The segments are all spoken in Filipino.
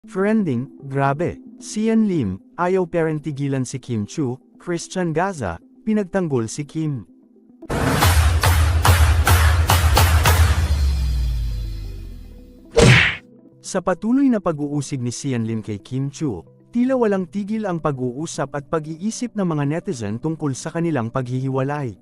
Friending, grabe. Sian Lim, ayaw parent tigilan si Kim Chu. Christian Gaza, pinagtanggol si Kim. Sa patuloy na pag-uusig ni Sian Lim kay Kim Chu, tila walang tigil ang pag-uusap at pag-iisip ng mga netizen tungkol sa kanilang paghihiwalay.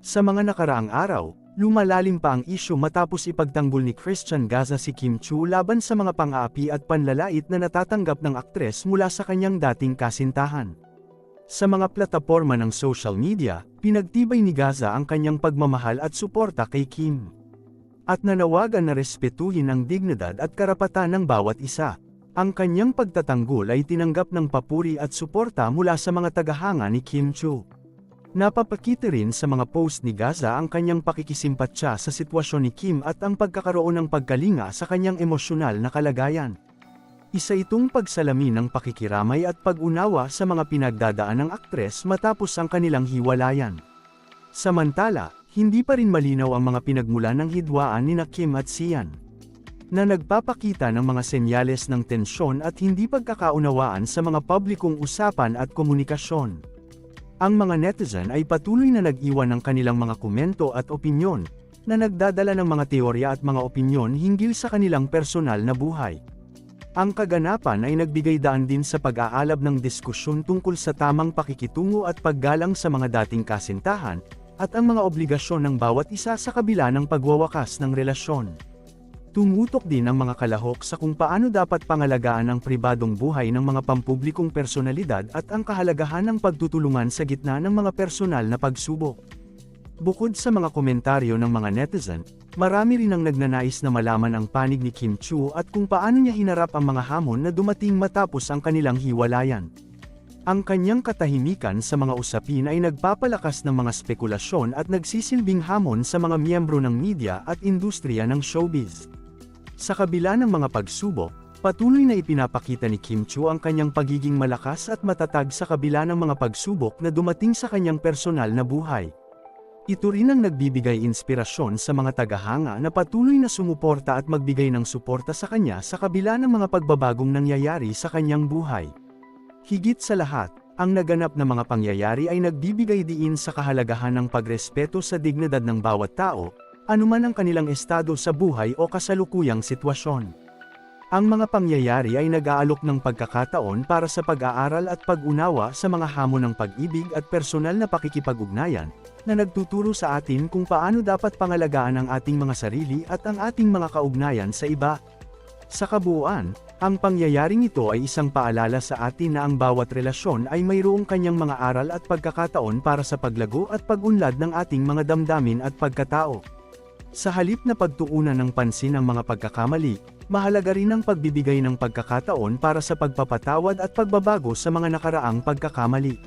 Sa mga nakaraang araw, lumalalim pa ang isyu matapos ipagtanggol ni Christian Gaza si Kim Chu laban sa mga pang-aapi at panlalait na natatanggap ng aktres mula sa kanyang dating kasintahan. Sa mga plataporma ng social media, pinagtibay ni Gaza ang kanyang pagmamahal at suporta kay Kim. At nanawagan na respetuhin ang dignidad at karapatan ng bawat isa. Ang kanyang pagtatanggol ay tinanggap ng papuri at suporta mula sa mga tagahanga ni Kim Chu. Napapakita rin sa mga post ni Gaza ang kanyang pakikisimpatya sa sitwasyon ni Kim at ang pagkakaroon ng pagkalinga sa kanyang emosyonal na kalagayan. Isa itong pagsalamin ng pakikiramay at pag-unawa sa mga pinagdadaan ng aktres matapos ang kanilang hiwalayan. Samantala, hindi pa rin malinaw ang mga pinagmulan ng hidwaan ni Kim at Sian, na nagpapakita ng mga senyales ng tensyon at hindi pagkakaunawaan sa mga publikong usapan at komunikasyon. Ang mga netizen ay patuloy na nag-iwan ng kanilang mga komento at opinyon, na nagdadala ng mga teorya at mga opinyon hinggil sa kanilang personal na buhay. Ang kaganapan ay nagbigay daan din sa pag-aalab ng diskusyon tungkol sa tamang pakikitungo at paggalang sa mga dating kasintahan, at ang mga obligasyon ng bawat isa sa kabila ng pagwawakas ng relasyon. Tumutok din ang mga kalahok sa kung paano dapat pangalagaan ang pribadong buhay ng mga pampublikong personalidad at ang kahalagahan ng pagtutulungan sa gitna ng mga personal na pagsubok. Bukod sa mga komentaryo ng mga netizen, marami rin ang nagnanais na malaman ang panig ni Kim Chu at kung paano niya hinarap ang mga hamon na dumating matapos ang kanilang hiwalayan. Ang kanyang katahimikan sa mga usapin ay nagpapalakas ng mga spekulasyon at nagsisilbing hamon sa mga miyembro ng media at industriya ng showbiz. Sa kabila ng mga pagsubok, patuloy na ipinapakita ni Kim Chu ang kanyang pagiging malakas at matatag sa kabila ng mga pagsubok na dumating sa kanyang personal na buhay. Ito rin ang nagbibigay inspirasyon sa mga tagahanga na patuloy na sumuporta at magbigay ng suporta sa kanya sa kabila ng mga pagbabagong nangyayari sa kanyang buhay. Higit sa lahat, ang naganap na mga pangyayari ay nagbibigay diin sa kahalagahan ng pagrespeto sa dignidad ng bawat tao, anuman ang kanilang estado sa buhay o kasalukuyang sitwasyon. Ang mga pangyayari ay nag-aalok ng pagkakataon para sa pag-aaral at pag-unawa sa mga hamon ng pag-ibig at personal na pakikipag-ugnayan, na nagtuturo sa atin kung paano dapat pangalagaan ang ating mga sarili at ang ating mga kaugnayan sa iba. Sa kabuuan, ang pangyayaring ito ay isang paalala sa atin na ang bawat relasyon ay mayroong kanyang mga aral at pagkakataon para sa paglago at pag-unlad ng ating mga damdamin at pagkatao. Sa halip na pagtuunan ng pansin ang mga pagkakamali, mahalaga rin ang pagbibigay ng pagkakataon para sa pagpapatawad at pagbabago sa mga nakaraang pagkakamali.